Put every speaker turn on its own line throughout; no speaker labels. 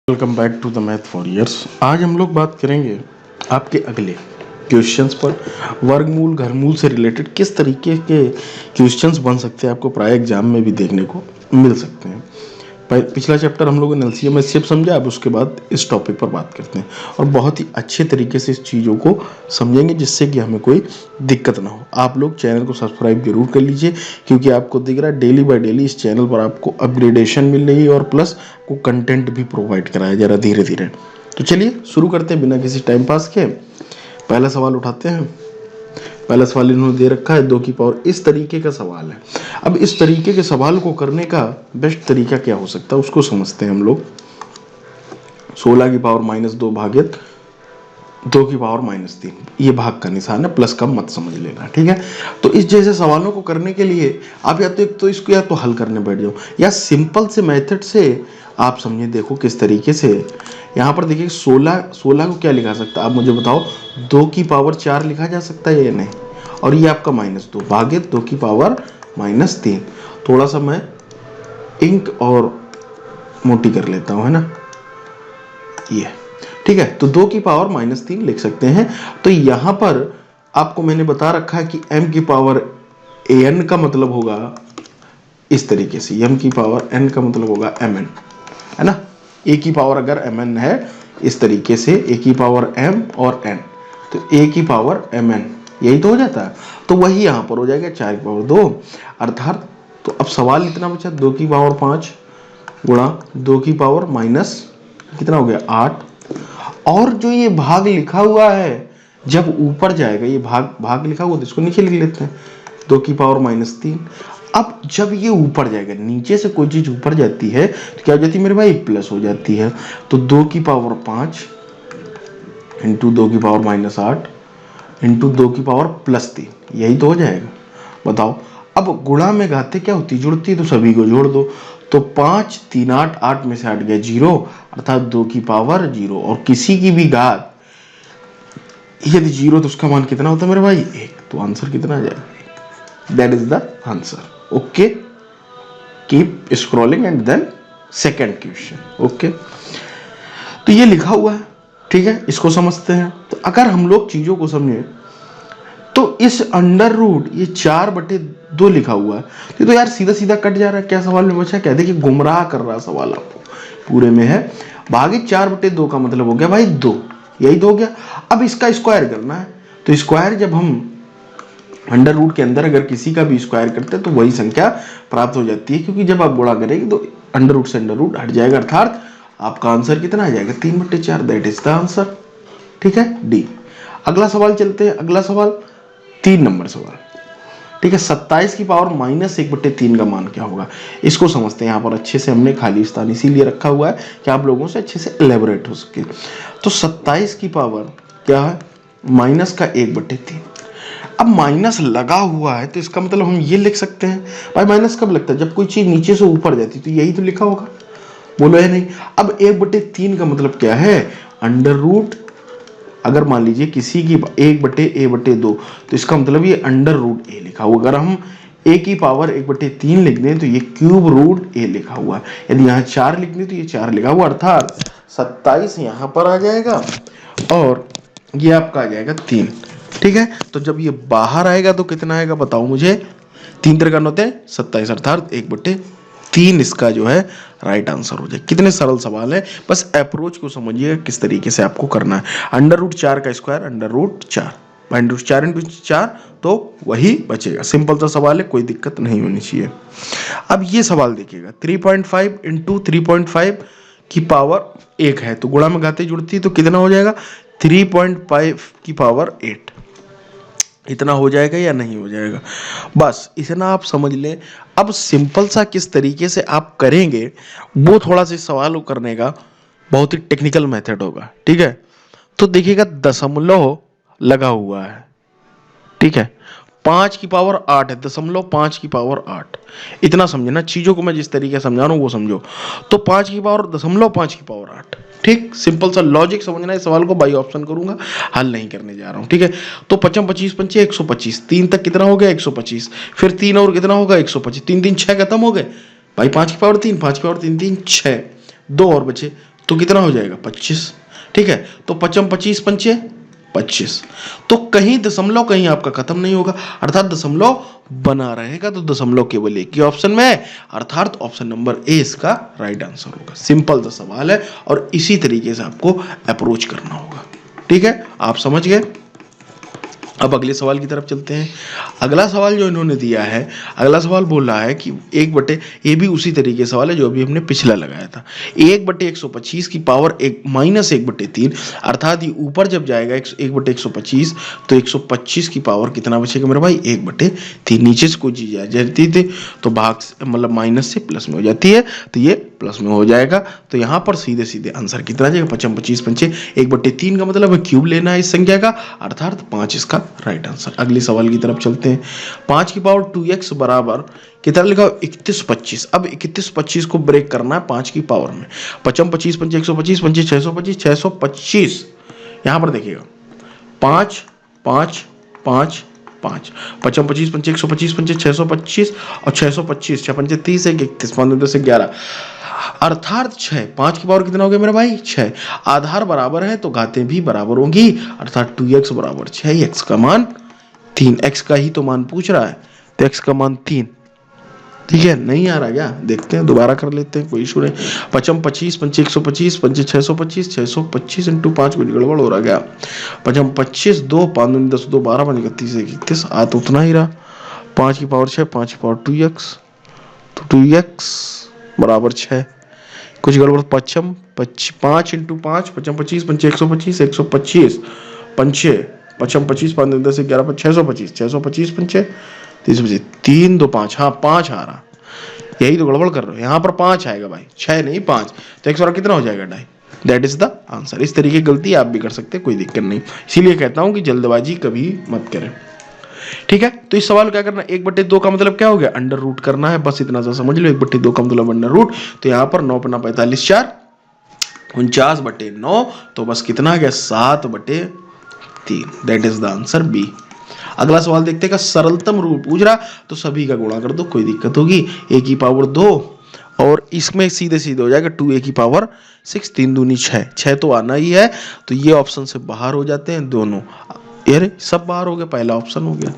Welcome back to the math for years. आज हम लोग बात करेंगे आपके अगले क्वेश्चंस पर। वर्गमूल घरमूल से रिलेटेड किस तरीके के क्वेश्चंस बन सकते हैं, आपको प्राय एग्जाम में भी देखने को मिल सकते हैं। पिछला चैप्टर हम लोगों ने एलसीएम एचसीएफ समझा, अब उसके बाद इस टॉपिक पर बात करते हैं और बहुत ही अच्छे तरीके से इस चीज़ों को समझेंगे जिससे कि हमें कोई दिक्कत ना हो। आप लोग चैनल को सब्सक्राइब जरूर कर लीजिए क्योंकि आपको दिख रहा है डेली बाय डेली इस चैनल पर आपको अपग्रेडेशन मिल रही है और प्लस को कंटेंट भी प्रोवाइड कराया जा रहा है धीरे धीरे। तो चलिए शुरू करते हैं बिना किसी टाइम पास के। पहला सवाल उठाते हैं। पहला सवाल इन्होंने दे रखा है 2 की पावर, इस तरीके का सवाल है। अब इस तरीके के सवाल को करने का बेस्ट तरीका क्या हो सकता है उसको समझते हैं हम लोग। 16 की पावर -2 भागित 2 की पावर -3, ये भाग का निशान है, प्लस का मत समझ लेना, ठीक है। तो इस जैसे सवालों को करने के लिए आप या तो एक तो इसको या तो हल करने बैठ जाओ या सिंपल से मेथड से आप समझे। देखो किस तरीके से यहाँ पर देखिए 16 को क्या लिखा सकता है, आप मुझे बताओ। 2 की पावर 4 लिखा जा सकता है या नहीं, और ये आपका -2 भागित 2 की पावर -3। थोड़ा सा मैं इंक और मोटी कर लेता हूँ, है ना, ये ठीक है। तो 2 की पावर -3 लिख सकते हैं। तो यहाँ पर आपको मैंने बता रखा है कि m की पावर an का मतलब होगा इस तरीके से, m की पावर n का मतलब होगा mn, है ना। a की पावर अगर mn है इस तरीके से, a की पावर m और n, तो a की पावर mn यही तो हो जाता है। तो वही यहाँ पर हो जाएगा 4 की पावर 2 अर्थात। तो अब सवाल इतना बचा 2 की पावर 5 गुणा 2 की पावर माइनस कितना हो गया 8, और जो ये भाग लिखा हुआ है जब ऊपर जाएगा, ये भाग लिखा हुआ तो इसको नीचे लिख लेते हैं 2 की पावर -3। अब जब ये ऊपर जाएगा, नीचे से कोई चीज ऊपर जाती है तो क्या हो जाती है मेरे भाई, प्लस हो जाती है। तो 2 की पावर 5 इंटू 2 की पावर -8 इंटू 2 की पावर +3, यही तो हो जाएगा। बताओ अब गुणा में घाते क्या होती, जुड़ती है, तो सभी को जोड़ दो। तो 5 3 8, 8 में से 8 गया 0 अर्थात 2 की पावर 0, और किसी की भी घात यदि 0 तो उसका मान कितना होता है मेरे भाई 1। तो आंसर कितना आ जाएगा, that is the answer. Okay, keep scrolling and then second question. Okay, तो ये लिखा हुआ है, ठीक है, इसको समझते हैं। तो अगर हम लोग चीजों को समझें तो इस अंडर रूट ये 4/2 लिखा हुआ है, तो यार सीधा सीधा कट जा रहा है। क्या सवाल में बचा, क्या देखिए गुमराह कर रहा सवाल आपको पूरे में है। भागित 4/2 का मतलब हो गया भाई 2, यही तो हो गया। अब इसका स्क्वायर करना है, तो स्क्वायर जब हम अंडर रूट के अंदर अगर किसी का भी स्क्वायर करते हैं तो वही संख्या प्राप्त हो जाती है, क्योंकि जब आप गुणा करेंगे तो अंडर रूट से अंडर रूट हट जाएगा, अर्थात आपका आंसर कितना आ जाएगा 3/4, दैट इज द आंसर, ठीक है, डी। अगला सवाल चलते हैं। अगला सवाल 3 नंबर सवाल, ठीक है। 27 की पावर -1/3 का मान क्या होगा, इसको समझते हैं। यहाँ पर अच्छे से हमने खाली स्थान इसीलिए रखा हुआ है कि आप लोगों से अच्छे से एलेबोरेट हो सके। तो 27 की पावर क्या है, माइनस का 1/3। अब माइनस लगा हुआ है तो इसका मतलब हम ये लिख सकते हैं, भाई माइनस कब लगता है, जब कोई चीज नीचे से ऊपर जाती, तो यही तो लिखा होगा, बोलो है नहीं। अब 1/3 का मतलब क्या है, अंडर रूट, अगर मान लीजिए किसी की 1/a/2, तो इसका मतलब ये अंडर रूट ए लिखा हुआ। अगर हम a की पावर 1/3 लिख दें तो ये क्यूब रूट a लिखा हुआ है। यदि यहाँ 4 लिख दें तो ये 4 लिखा हुआ, अर्थात 27 यहाँ पर आ जाएगा और ये आपका आ जाएगा 3, ठीक है। तो जब ये बाहर आएगा तो कितना आएगा बताओ मुझे, 3 त्रिकोण होते हैं 27, अर्थात 1/3 इसका जो है राइट आंसर हो जाए। कितने सरल सवाल है, बस अप्रोच को समझिए किस तरीके से आपको करना है। अंडर रूट 4 का स्क्वायर अंडर रूट 4, √4 × 4 तो वही बचेगा। सिंपल सा सवाल है, कोई दिक्कत नहीं होनी चाहिए। अब ये सवाल देखिएगा, 3.5 × 3.5 की पावर 1 है, तो गुणा में घाते जुड़ती तो कितना हो जाएगा, 3.5 की पावर 8, इतना हो जाएगा या नहीं हो जाएगा, बस इतना आप समझ लें। अब सिंपल सा किस तरीके से आप करेंगे वो थोड़ा सा सवाल करने का बहुत ही टेक्निकल मेथड होगा, ठीक है। तो देखिएगा दशमलव लगा हुआ है, ठीक है, 5 की पावर 8 है, 5 की पावर 8, इतना समझना। चीजों को मैं जिस तरीके से समझा रहा हूं वो समझो। तो 5 की पावर 5 की पावर 8, ठीक, सिंपल सा लॉजिक समझना है। इस सवाल को बाई ऑप्शन करूंगा, हल नहीं करने जा रहा हूं, ठीक है। तो 5 25 पंचे 125, 3 तक कितना हो गया 125, फिर 3 और कितना होगा 125, 3 3 6 खत्म हो गए भाई, 5 की पावर 3, 5 की पावर 3 3 6, 2 और बचे तो कितना हो जाएगा 25। ठीक है, तो 25 25 पंचे 25, तो कहीं दशमलव कहीं आपका खत्म नहीं होगा, अर्थात दशमलव बना रहेगा, तो दशमलव केवल एक ही ऑप्शन में है, अर्थात ऑप्शन नंबर ए इसका राइट आंसर होगा। सिंपल सा सवाल है और इसी तरीके से आपको अप्रोच करना होगा। ठीक है, आप समझ गए। अब अगले सवाल की तरफ चलते हैं। अगला सवाल जो इन्होंने दिया है, अगला सवाल बोल रहा है कि एक बटे, ये भी उसी तरीके का सवाल है जो अभी हमने पिछला लगाया था, 1/125 की पावर एक माइनस 1/3, अर्थात ये ऊपर जब जाएगा 1/125 तो 125 की पावर कितना बचेगा मेरे भाई 1/3। नीचे से कोई चीज आ जाती थी तो भाग मतलब माइनस से प्लस में हो जाती है, तो ये प्लस में हो जाएगा। तो यहाँ पर सीधे सीधे आंसर कितना आ जाएगा 25 25 पंचे 1/3 का मतलब है क्यूब लेना है इस संख्या का, अर्थात 5 इसका राइट आंसर। अगले सवाल की तरफ चलते हैं। 5 की पावर 2x बराबर कितना लिखा 31 25। अब 31 25 को ब्रेक करना है 5 की पावर में। 25 25 पंचे 125 पंचे 625 625। यहां पर देखिएगा 5 5 5 5 25 25 पंचे 125 पंचे 625 और 625 6 पंचे 30 31 15 10 11, अर्थात 6। 5 की पावर कितना हो गया मेरा भाई 6। आधार बराबर है तो घातें भी बराबर होंगी, अर्थात 2x बराबर 6, x का मान 3, x का ही तो मान पूछ रहा है तो x का मान 3। ठीक है, नहीं आ रहा क्या, देखते हैं दोबारा कर लेते हैं, कोई इशू नहीं। 25 25 पंचे 125 पंचे 625 625 इंटू 5 कुछ गड़बड़ हो रहा गया। 25 25 2 5 2 10 2 12 5 31 31 आ तो उतना ही रहा। 5 की पावर 6 5 की पावर 2x, तो 2x बराबर 6, कुछ गड़बड़। 55 5 इंटू 5 55 25 पंचे 125 125 पंचे 55 25 5 10 11 625 625 पंचे 30 बचे 3 2 5, हाँ 5 आ रहा, यही तो गड़बड़ कर रहे हो, यहाँ पर 5 आएगा भाई 6 नहीं 5, तो 100 कितना हो जाएगा 2.5, दैट इज द आंसर। इस तरीके की गलती आप भी कर सकते हैं, कोई दिक्कत नहीं, इसीलिए कहता हूं कि जल्दबाजी कभी मत करें। ठीक है, तो इस सवाल क्या करना, 1/2 का मतलब क्या हो गया अंडर रूट करना है, बस इतना सा समझ लो। 1/2 का मतलब अंडर रूट, तो यहाँ पर 9 पन्ना 45 4 49/9, तो बस कितना आ गया 7/3, that is the answer B. अगला सवाल देखते हैं, सरलतम रूप पूछ रहा तो सभी का गुणा कर दो, कोई दिक्कत होगी। a की पावर 2 और इसमें सीधे सीधे हो जाएगा 2a की पावर 6, 3 दूनी 6, 6 तो आना ही है, तो ये ऑप्शन से बाहर हो जाते हैं दोनों, यार सब बाहर हो गया, पहला ऑप्शन हो गया।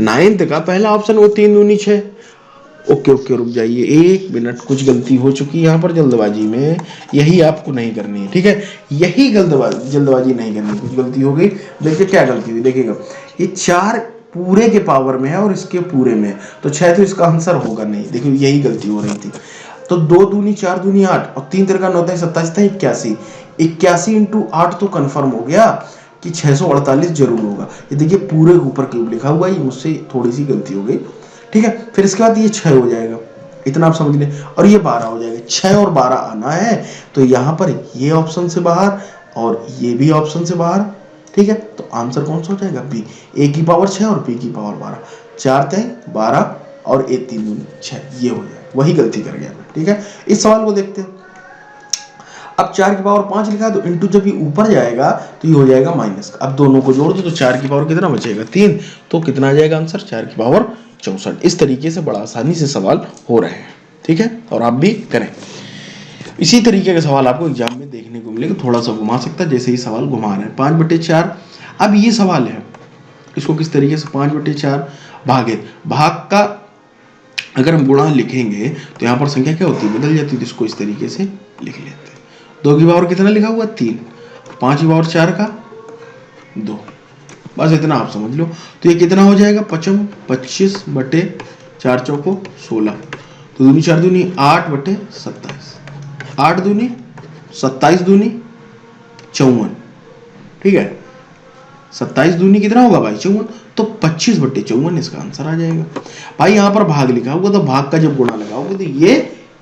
9th का पहला ऑप्शन वो 3 दूनी 6। ओके ओके रुक जाइए 1 मिनट, कुछ गलती हो चुकी है यहाँ पर जल्दबाजी में, यही आपको नहीं करनी है। ठीक है, यही जल्दबाजी नहीं करनी, कुछ गलती हो गई। देखिए क्या गलती हुई, देखिएगा ये 4 पूरे के पावर में है और इसके पूरे में, तो 6 तो इसका आंसर होगा नहीं। देखिए यही गलती हो रही थी। तो 2 दूनी 4 दूनी 8 और 3 3 9 27 81, 81 इंटू 8 तो कन्फर्म हो गया कि 648 जरूर होगा। ये देखिए पूरे ऊपर क्यूब लिखा हुआ है, ये मुझसे थोड़ी सी गलती हो गई। ठीक है, फिर इसके बाद ये 6 हो जाएगा, इतना आप समझ लें, और ये 12 हो जाएगा। 6 और 12 आना है, तो यहाँ पर ये ऑप्शन से बाहर और ये भी ऑप्शन से बाहर। ठीक है, तो आंसर कौन सा हो जाएगा बी, a की पावर 6 और b की पावर 12, 4 3 12 और 1 3 दूनी 6, ये हो जाएगा, वही गलती कर गया मैं। ठीक है, इस सवाल को देखते हैं। अब 4 की पावर 5 लिखा है, तो इंटू जब ये ऊपर जाएगा तो ये हो जाएगा माइनस का। अब दोनों को जोड़ दो तो 4 की पावर कितना बचेगा 3, तो कितना आ जाएगा आंसर 4 की पावर 64। इस तरीके से बड़ा आसानी से सवाल हो रहे हैं। ठीक है, और आप भी करें। इसी तरीके के सवाल आपको एग्जाम में देखने को मिलेगा, थोड़ा सा घुमा सकता है, जैसे ही सवाल घुमा रहे हैं। 5/4, अब ये सवाल है, इसको किस तरीके से 5/4 भागित, भाग का अगर हम गुणा लिखेंगे तो यहाँ पर संख्या क्या होती है बदल जाती है, तो इसको इस तरीके से लिख लेते हैं। 2 की पावर कितना लिखा हुआ 3, 5 की पावर 4 का 2, बस इतना आप समझ लो। तो ये कितना हो जाएगा 55 25/4 चौको 16, तो दूनी 4 दूनी 8/27, 8 दूनी 27 दूनी 54। ठीक है, 27 दूनी कितना होगा भाई 54, तो 25/54 इसका आंसर आ जाएगा। भाई यहाँ पर भाग लिखा होगा, तो भाग का जब गुणा लगाओगे तो ये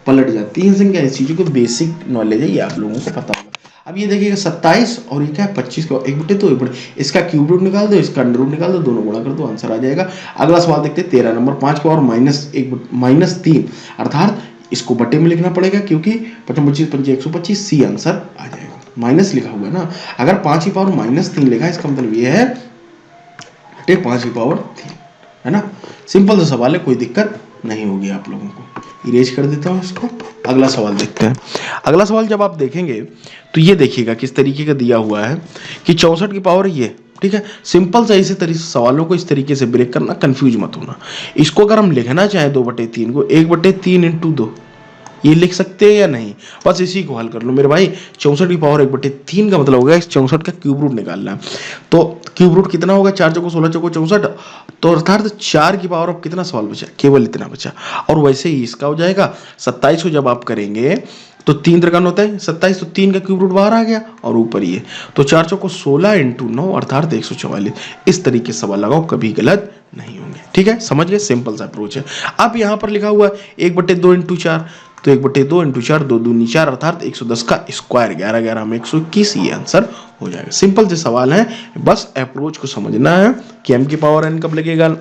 पलट जाती है संख्या। इस चीजों को बेसिक नॉलेज है, ये आप लोगों को पता होगा। अब ये देखिएगा 27 और ये क्या है 25 का 1/2, इसका क्यूब रूट निकाल दो, इसका अंडर रूट निकाल दो, दोनों गुणा कर दो, आंसर आ जाएगा। अगला सवाल देखते हैं 13 नंबर, 5 की पावर -3, अर्थात इसको बटे में लिखना पड़ेगा क्योंकि 25 25 पंचे 125, सी आंसर आ जाएगा। माइनस लिखा हुआ है ना, अगर 5 की पावर -3 लिखा है इसका मतलब ये है 5 की पावर 3। है ना। सिंपल सा सवाल है, कोई दिक्कत नहीं होगी आप लोगों को। इरेज कर देता हूँ इसको। अगला सवाल देखते हैं। अगला सवाल जब आप देखेंगे तो ये देखिएगा किस तरीके का दिया हुआ है कि 64 की पावर ये, ठीक है। सिंपल सा इसी तरीके सवालों को इस तरीके से ब्रेक करना, कंफ्यूज मत होना। इसको अगर हम लिखना चाहें 2/3 को 1/3 × 2 ये लिख सकते हैं या नहीं, बस इसी को हल कर लो मेरे भाई। 64 की पावर 1/3 का मतलब होगा इस 64 का क्यूब रूट निकालना है। तो क्यूब रूट कितना होगा, 4 चौको 16 चौको 64, तो अर्थात 4 की पावर अब कितना सवाल बचा, केवल इतना बचा। और वैसे ही इसका हो जाएगा 27 को जब आप करेंगे तो 3 त्रिकोण होता है 27, तो 3 का क्यूब रूट बाहर आ गया और ऊपर ये, तो 4 चौको 16 × 9 अर्थात 144। इस तरीके से सवाल लगाओ, कभी गलत नहीं होंगे, ठीक है। समझ गए, सिंपल सा अप्रोच है। अब यहाँ पर लिखा हुआ है 1/2 × 4, तो 1/2 × 4 2 दूनी 4 अर्थात 110 का स्क्वायर 11 11 में 121, ये आंसर हो जाएगा। सिंपल से सवाल है, बस अप्रोच को समझना है कि m की पावर n कब लगेगा।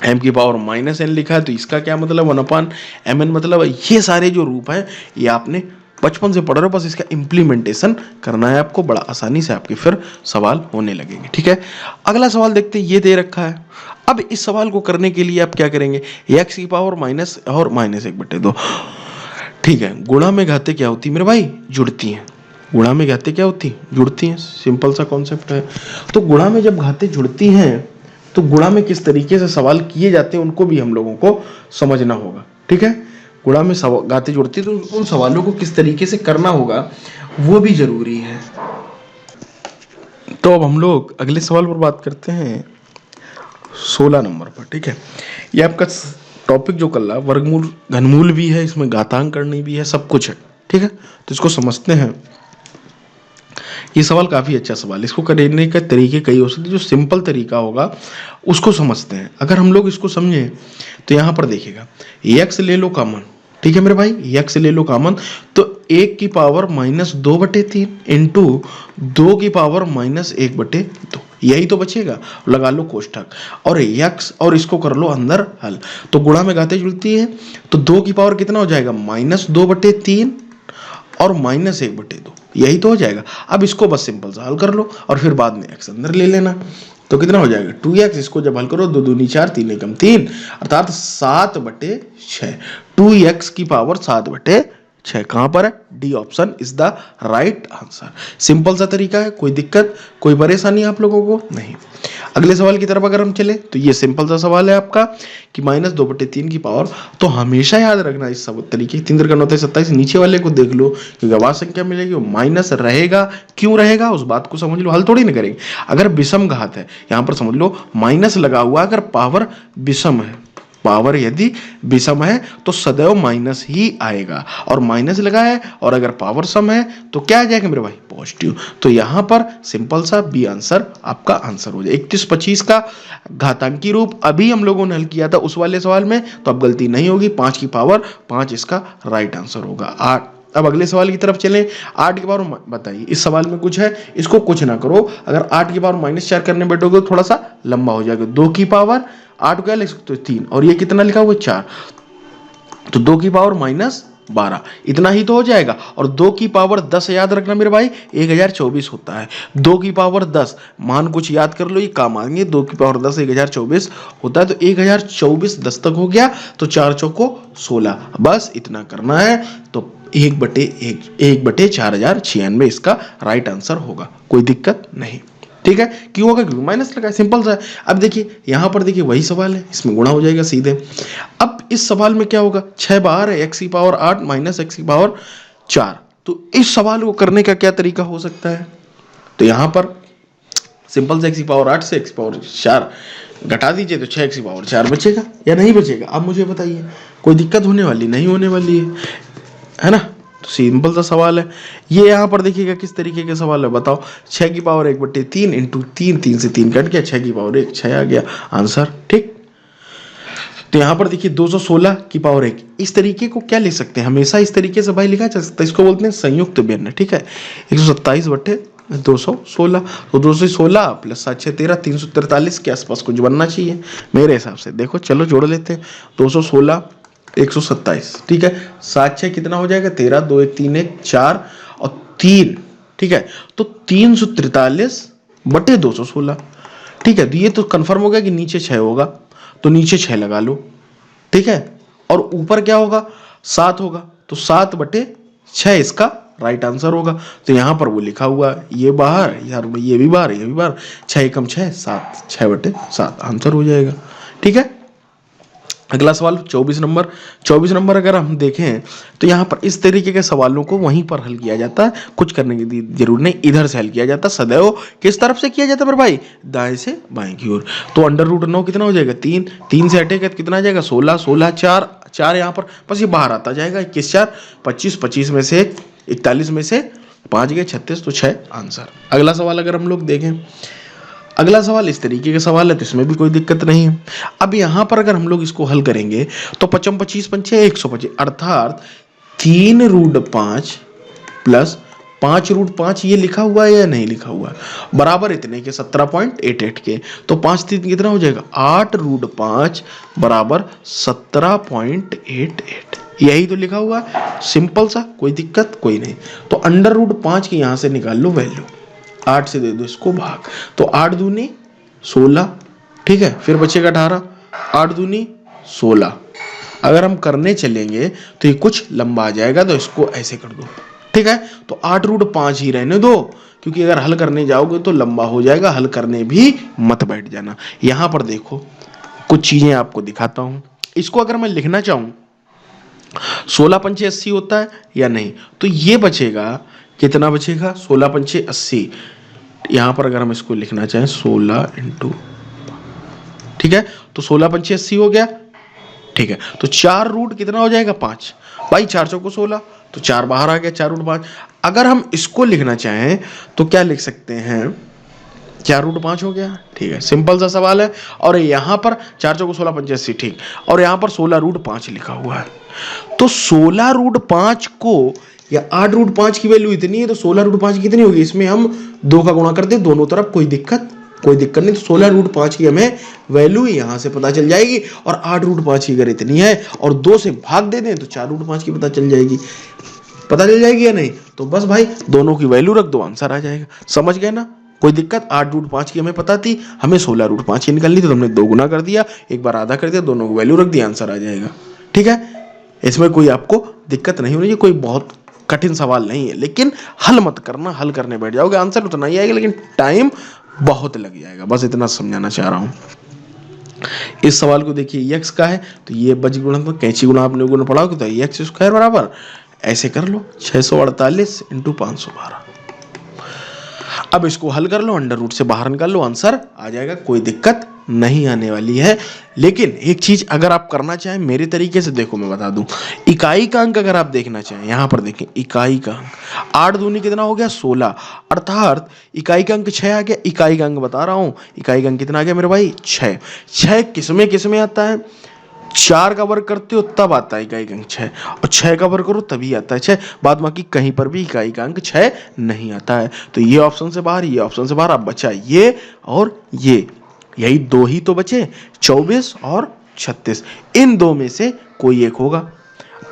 m की पावर -n लिखा है तो इसका क्या मतलब 1/mn, मतलब ये सारे जो रूप हैं ये आपने बचपन से पढ़ रहे हो, बस इसका इम्प्लीमेंटेशन करना है आपको, बड़ा आसानी से आपके फिर सवाल होने लगेंगे, ठीक है। अगला सवाल देखते हैं, ये दे रखा है। अब इस सवाल को करने के लिए आप क्या करेंगे, x की पावर माइनस और -1/2, ठीक है। गुणा में घाते क्या होती है मेरे भाई, जुड़ती हैं। गुणा में घाते क्या होती, जुड़ती हैं, सिंपल सा कॉन्सेप्ट है। तो गुणा में जब घाते जुड़ती हैं तो गुणा में किस तरीके से सवाल किए जाते हैं उनको भी हम लोगों को समझना होगा, ठीक है। गुणा में घाते जुड़ती तो उन सवालों को किस तरीके से करना होगा वो भी जरूरी है। तो अब हम लोग अगले सवाल पर बात करते हैं 16 नंबर पर, ठीक है। ये आपका टॉपिक जो कल वर्गमूल घनमूल भी है, इसमें घातांक करनी भी है, सब कुछ है, ठीक है। तो इसको समझते हैं। ये सवाल काफ़ी अच्छा सवाल है, इसको करने के तरीके कई हो सकते हैं, जो सिंपल तरीका होगा उसको समझते हैं। अगर हम लोग इसको समझें तो यहाँ पर देखिएगा, x ले लो कॉमन, ठीक है मेरे भाई, x ले लो कॉमन, तो 1 की पावर -2/3 इंटू 2 की पावर -1/2, यही तो बचेगा। लगा लो कोष्ठक और x और इसको कर लो अंदर हल। तो गुणा में घाते जुड़ती है तो 2 की पावर कितना हो जाएगा, -2/3 और -1/2, यही तो हो जाएगा। अब इसको बस सिंपल सा हल कर लो और फिर बाद में x अंदर ले लेना, तो कितना हो जाएगा 2x। इसको जब हल करो 2 दूनी 4 3 एकम 3 अर्थात 7/6, 2x की पावर 7/6 कहां पर है, D option is the right answer. Simple सा तरीका है, कोई दिक्कत कोई परेशानी आप लोगों को नहीं। अगले सवाल की तरफ अगर हम चले तो ये सिंपल सा सवाल है आपका कि -2/3 की पावर, तो हमेशा याद रखना इस सब तरीके 3 त्रिकोण होते हैं 27, नीचे वाले को देख लो क्योंकि अवाज संख्या मिलेगी, वो माइनस रहेगा, क्यों रहेगा उस बात को समझ लो, हल थोड़ी ना करेंगे। अगर विषम घात है, यहाँ पर समझ लो माइनस लगा हुआ, अगर पावर विषम है, पावर यदि विषम है तो सदैव माइनस ही आएगा, और माइनस लगा है और अगर पावर सम है तो क्या आ जाएगा मेरे भाई, पॉजिटिव। तो यहां पर सिंपल सा बी आंसर आपका आंसर हो जाए। 31/25 का घातांकी रूप अभी हम लोगों ने हल किया था उस वाले सवाल में, तो अब गलती नहीं होगी, 5 की पावर 5 इसका राइट आंसर होगा। 8। अब अगले सवाल की तरफ चलें। 8 की पावर बताइए, इस सवाल में कुछ है, इसको कुछ ना करो, अगर 8 की पावर -4 करने बैठोगे तो थोड़ा सा लंबा हो जाएगा। 2 की पावर 8 क्या लिख सकते हो 3, और ये कितना लिखा हुआ 4, तो 2 की पावर -12, इतना ही तो हो जाएगा। और 2 की पावर 10 याद रखना मेरे भाई 1024 होता है। 2 की पावर 10 मान कुछ याद कर लो, ये काम आएंगे। 2 की पावर 10 1024 होता है, तो 1024 10 तक हो गया, तो 4 चौको 16, बस इतना करना है। तो 1/4096 इसका राइट आंसर होगा, कोई दिक्कत नहीं, ठीक है। क्यों होगा, क्योंकि माइनस लगा, सिंपल सा है। अब देखिए यहां पर देखिए वही सवाल है, इसमें गुणा हो जाएगा सीधे। अब इस सवाल में क्या होगा, 6 बाहर है, x की पावर 8 -x की पावर 4, तो इस सवाल को करने का क्या तरीका हो सकता है, तो यहां पर सिंपल से x की पावर 8 से x की पावर 4 घटा दीजिए तो 6x की पावर 4 बचेगा या नहीं बचेगा, आप मुझे बताइए। कोई दिक्कत होने वाली नहीं होने वाली है ना, तो सिंपल सा सवाल है। ये यहाँ पर देखिएगा किस तरीके के सवाल है, बताओ। 6 की पावर 1/3 इंटू 3, 3 से 3 कट गया, 6 की पावर 1 6 आ गया आंसर, ठीक। तो यहाँ पर देखिए 216 की पावर 1, इस तरीके को क्या ले सकते हैं, हमेशा इस तरीके से भाई लिखा जा सकता है, इसको बोलते हैं संयुक्त भिन्न, ठीक है। 127/216, तो 216 प्लस 7 6 13, 343 के आसपास कुछ बनना चाहिए मेरे हिसाब से। देखो चलो जोड़ लेते हैं, 216 127, ठीक है। 7 6 कितना हो जाएगा 13, 2 1 3 1 4 और 3, ठीक है। तो 343/216, ठीक है। तो ये तो कंफर्म हो गया कि नीचे 6 होगा, तो नीचे 6 लगा लो, ठीक है, और ऊपर क्या होगा 7 होगा, तो 7/6 इसका राइट आंसर होगा। तो यहाँ पर वो लिखा हुआ है, ये बाहर यार, ये भी बाहर, ये भी बाहर, 6 एकम 6, 7, 6/7 आंसर हो जाएगा, ठीक है। अगला सवाल 24 नंबर। 24 नंबर अगर हम देखें तो यहाँ पर इस तरीके के सवालों को वहीं पर हल किया जाता है, कुछ करने की जरूर नहीं, इधर से हल किया जाता है। सदैव किस तरफ से किया जाता है मेरे भाई, दाएं से बाएं की ओर। तो √9 कितना हो जाएगा 3, 3 से हटेगा कितना आ जाएगा 16, 16 4, 4 यहाँ पर बस ये बाहर आता जाएगा, 21 4 25, 25 में से 41 में से 5 गए 36, तो 6 आंसर। अगला सवाल अगर हम लोग देखें, अगला सवाल इस तरीके का सवाल है, तो इसमें भी कोई दिक्कत नहीं है। अब यहाँ पर अगर हम लोग इसको हल करेंगे तो 55 25 पंचे 125, अर्थात 3√5 प्लस 5√5, ये लिखा हुआ है या नहीं लिखा हुआ है, बराबर इतने के 17.88 के। तो 5 3 कितना हो जाएगा 8√5 बराबर 17.88, यही तो लिखा हुआ है, सिंपल सा, कोई दिक्कत कोई नहीं। तो √5 की यहाँ से निकाल लो वैल्यू, 8 से दे दो इसको भाग, तो 8 दूनी 16, ठीक है, फिर बचेगा 18, 8 दूनी 16। अगर हम करने चलेंगे तो ये कुछ लंबा आ जाएगा, तो इसको ऐसे कर दो, ठीक है। तो 8√5 ही रहने दो, क्योंकि अगर हल करने जाओगे तो लंबा हो जाएगा, हल करने भी मत बैठ जाना। यहां पर देखो कुछ चीजें आपको दिखाता हूं, इसको अगर मैं लिखना चाहूं 16 पंचे 80 होता है या नहीं, तो ये बचेगा कितना बचेगा 16 पंचे 80। यहां पर अगर हम इसको लिखना चाहें 16 इंटू, ठीक है, तो 16 पंचे 80 हो गया, ठीक है। तो 4 रूट कितना हो जाएगा 5, भाई 4 चौको 16, तो 4 बाहर आ गया, 4√5। अगर हम इसको लिखना चाहें तो क्या लिख सकते हैं, 4√5 हो गया, ठीक है, सिंपल सा सवाल है। और यहाँ पर 4 चौको 16 पंचे 80, ठीक, और यहाँ पर 16√5 लिखा हुआ है। तो 16√5 को या 8√5 की वैल्यू इतनी है, तो 16√5 कितनी होगी, इसमें हम 2 का गुणा करते हैं दोनों तरफ, कोई दिक्कत नहीं। तो 16√5 की हमें वैल्यू यहाँ से पता चल जाएगी, और 8√5 की अगर इतनी है और 2 से भाग दे दें तो 4√5 की पता चल जाएगी, या नहीं। तो बस भाई दोनों की वैल्यू रख दो, आंसर आ जाएगा, समझ गए ना, कोई दिक्कत। 8√5 की हमें पता थी, हमें 16√5 की निकलनी थी, तो हमने 2 गुना कर दिया, एक बार आधा कर दिया, दोनों की वैल्यू रख दिया, आंसर आ जाएगा, ठीक है। इसमें कोई आपको दिक्कत नहीं होनी चाहिए, कोई बहुत कठिन सवाल नहीं है, लेकिन हल मत करना, हल करने बैठ जाओगे आंसर उतना ही आएगा, लेकिन टाइम बहुत लग जाएगा, बस इतना समझाना चाह रहा हूं। इस सवाल को देखिए, x का है तो ये बज गुणनफल, कैंची गुणा आपने गुण पढ़ाओगे तो x² बराबर, ऐसे कर लो 648 × 512। अब इसको हल कर लो, अंडर रूट से बाहर निकाल लो, आंसर आ जाएगा, कोई दिक्कत नहीं आने वाली है। लेकिन एक चीज अगर आप करना चाहें मेरे तरीके से, देखो मैं बता दूं, इकाई का अंक अगर आप देखना चाहें, यहां पर देखें इकाई का अंक 8 दूनी कितना हो गया 16, अर्थात इकाई का अंक 6 आ गया। इकाई का अंक बता रहा हूं, इकाई का अंक कितना आ गया मेरे भाई 6। 6 किसमें आता है, 4 का वर्ग करते हो तब आता है इकाई का अंक 6, और 6 का वर्ग करो तभी आता है 6, बाद बाकी कहीं पर भी इकाई का अंक 6 नहीं आता है। तो ये ऑप्शन से बाहर, ये ऑप्शन से बाहर, अब बचा ये और ये, यही 2 ही तो बचे, 24 और 36, इन 2 में से कोई एक होगा।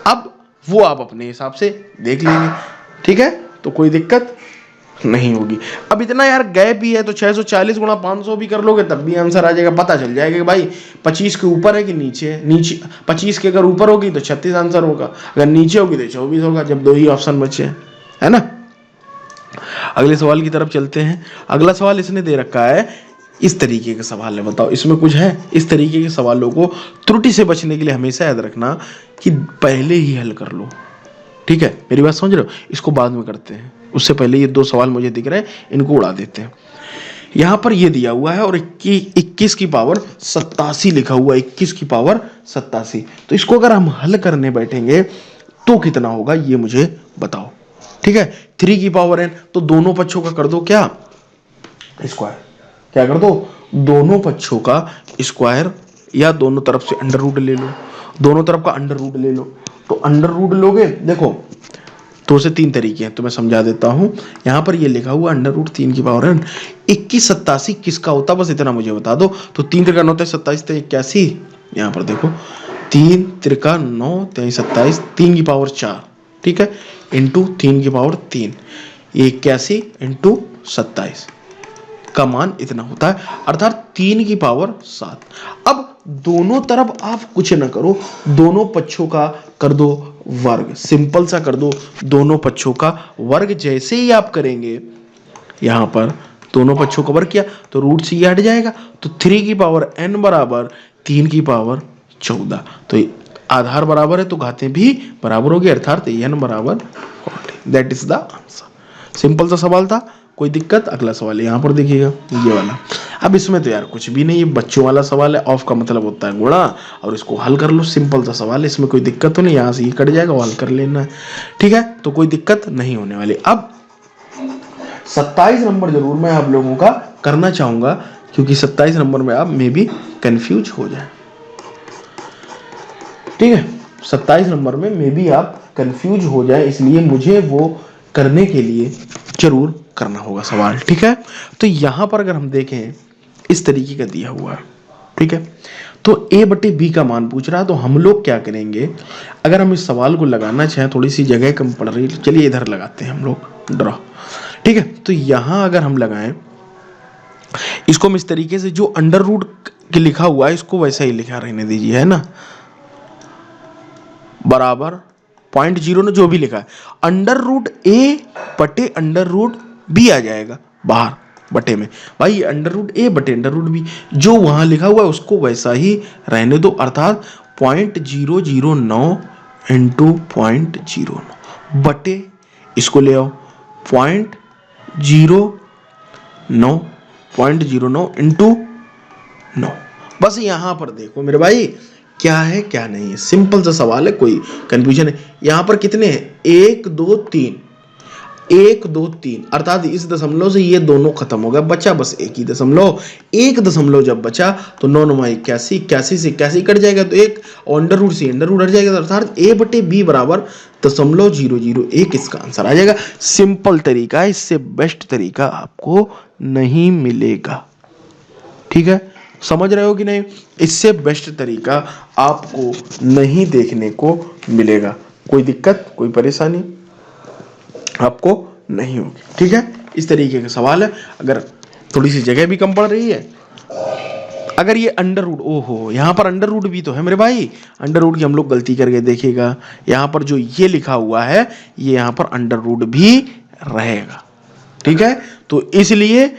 अब वो आप अपने हिसाब से देख लेंगे, ठीक है, तो कोई दिक्कत नहीं होगी। अब इतना यार गैप ही है, तो 640 × 500 भी कर लोगे तब भी आंसर आ जाएगा, पता चल जाएगा कि भाई 25 के ऊपर है कि नीचे है। नीचे 25 के अगर ऊपर होगी तो 36 आंसर होगा, अगर नीचे होगी तो 24 होगा, जब 2 ही ऑप्शन बचे हैं, है ना। अगले सवाल की तरफ चलते हैं। अगला सवाल इसने दे रखा है, इस तरीके का सवाल है, बताओ इसमें कुछ है। इस तरीके के सवालों को त्रुटि से बचने के लिए हमेशा याद रखना कि पहले ही हल कर लो, ठीक है, मेरी बात समझ रहे हो, इसको बाद में करते हैं, उससे पहले ये 2 सवाल मुझे दिख रहे हैं, इनको उड़ा देते हैं। यहां पर ये दिया हुआ है और 21 की पावर 87 लिखा हुआ है, 21 की पावर 87, तो इसको अगर हम हल करने बैठेंगे तो कितना होगा ये मुझे बताओ, ठीक है। 3 की पावर n, तो दोनों पक्षों का कर दो क्या स्क्वायर, क्या कर दो दोनों पक्षों का स्क्वायर, या दोनों तरफ से अंडर रूट ले लो, दोनों तरफ का अंडर रूट ले लो। तो अंडर रूट लोगे, देखो 2 से 3 तरीके हैं, तो मैं समझा देता हूं। यहां पर ये लिखा हुआ अंडर रूट 3 की पावर n, 21 87 किसका होता, बस इतना मुझे बता दो। तो 3 त्रिका 9 27 81, यहां पर देखो 3 त्रिका 9 27, 3 की पावर 4, ठीक है, इंटू 3 की पावर 3, 81 × 27 का मान इतना होता है, अर्थात 3 की पावर 7। अब दोनों तरफ आप कुछ ना करो, दोनों पक्षों का कर दो वर्ग, सिंपल सा कर दो दोनों पक्षों का वर्ग। जैसे ही आप करेंगे यहां पर दोनों पक्षों का वर्ग किया तो रूट से ये हट जाएगा, तो 3 की पावर n बराबर 3 की पावर 14। तो आधार बराबर है तो घातें भी बराबर होगी, अर्थात n बराबर 40। That is the answer. Simple सा सवाल था, कोई दिक्कत? अगला सवाल है यहाँ पर देखिएगा, ये वाला। अब इसमें तो यार कुछ भी नहीं, ये बच्चों वाला सवाल है, ऑफ का मतलब होता है गुणा, और इसको हल कर लो। सिंपल सा सवाल है, इसमें कोई दिक्कत तो नहीं, यहाँ से ये कट जाएगा, वो हल कर लेना है, ठीक है? तो कोई दिक्कत नहीं होने वाली। अब 27 नंबर जरूर मैं आप लोगों का करना चाहूंगा, क्योंकि 27 नंबर में आप मे भी कंफ्यूज हो जाए, ठीक है? 27 नंबर में मे भी आप कंफ्यूज हो जाए, इसलिए मुझे वो करने के लिए जरूर करना होगा सवाल, ठीक है? तो यहां पर अगर हम देखें इस तरीके का दिया हुआ है, ठीक है? तो a बटे बी का मान पूछ रहा है, तो हम लोग क्या करेंगे, अगर हम इस सवाल को लगाना चाहें, थोड़ी सी जगह कम पड़ रही है, चलिए इधर लगाते हैं हम लोग ड्रॉ, ठीक है? तो यहां अगर हम लगाएं इसको हम इस तरीके से, जो अंडर रूट के लिखा हुआ है इसको वैसा ही लिखा रहने दीजिए, है ना, बराबर 0.0 ने जो भी लिखा है, अंडर रूट ए बटे अंडर रूट बी आ जाएगा बाहर बटे में। भाई अंडर रूट ए बटे अंडर रूट बी, जो वहां लिखा हुआ है उसको वैसा ही रहने दो, अर्थात 0.009 इंटू 0.09 बटे, इसको ले आओ 0.09 इंटू 9। बस यहां पर देखो मेरे भाई क्या है क्या नहीं है, सिंपल सा सवाल है, कोई कंफ्यूजन है। यहां पर कितने हैं, 1 2 3, 1 2 3, अर्थात इस दशमलव से ये दोनों खत्म हो गए, बचा बस एक ही दशमलव। एक दशमलव जब बचा तो 9 9 81, 81 से 81 कट जाएगा, तो एक अंडर रूट से अंडर रूट हट जाएगा, अर्थात a बटे बी बराबर 0.001 इसका आंसर आ जाएगा। सिंपल तरीका, इससे बेस्ट तरीका आपको नहीं मिलेगा, ठीक है? समझ रहे हो कि नहीं? इससे बेस्ट तरीका आपको नहीं देखने को मिलेगा। कोई दिक्कत, कोई परेशानी आपको नहीं होगी, ठीक है? इस तरीके का सवाल है। अगर थोड़ी सी जगह भी कम पड़ रही है, अगर ये अंडर रूट, ओहो यहाँ पर अंडर रूट भी तो है मेरे भाई, अंडर रूट की हम लोग गलती करके देखिएगा, यहाँ पर जो ये लिखा हुआ है ये यहाँ पर अंडर रूट भी रहेगा, ठीक है? तो इसलिए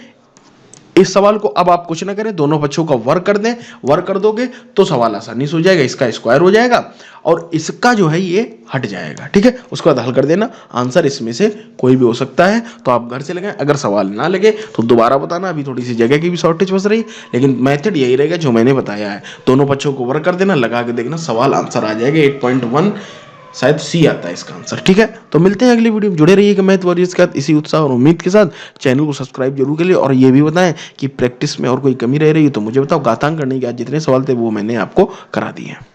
इस सवाल को अब आप कुछ ना करें, दोनों पक्षों का वर्ग कर दें, वर्ग कर दोगे तो सवाल आसानी से हो जाएगा, इसका स्क्वायर हो जाएगा और इसका जो है ये हट जाएगा, ठीक है? उसके बाद हल कर देना, आंसर इसमें से कोई भी हो सकता है, तो आप घर से लगाएं। अगर सवाल ना लगे तो दोबारा बताना, अभी थोड़ी सी जगह की भी शॉर्टेज बस रही, लेकिन मेथड यही रहेगा जो मैंने बताया है, दोनों पक्षों को वर्ग कर देना, लगा के देखना, सवाल आंसर आ जाएगा 8.1, शायद सी आता है इसका आंसर, ठीक है? तो मिलते हैं अगली वीडियो में, जुड़े रहिएगा मैथ वॉरियर्स के साथ इसी उत्साह और उम्मीद के साथ। चैनल को सब्सक्राइब जरूर करिए और ये भी बताएं कि प्रैक्टिस में और कोई कमी रह रही है तो मुझे बताओ। घातांक करने के आज जितने सवाल थे वो मैंने आपको करा दिए हैं।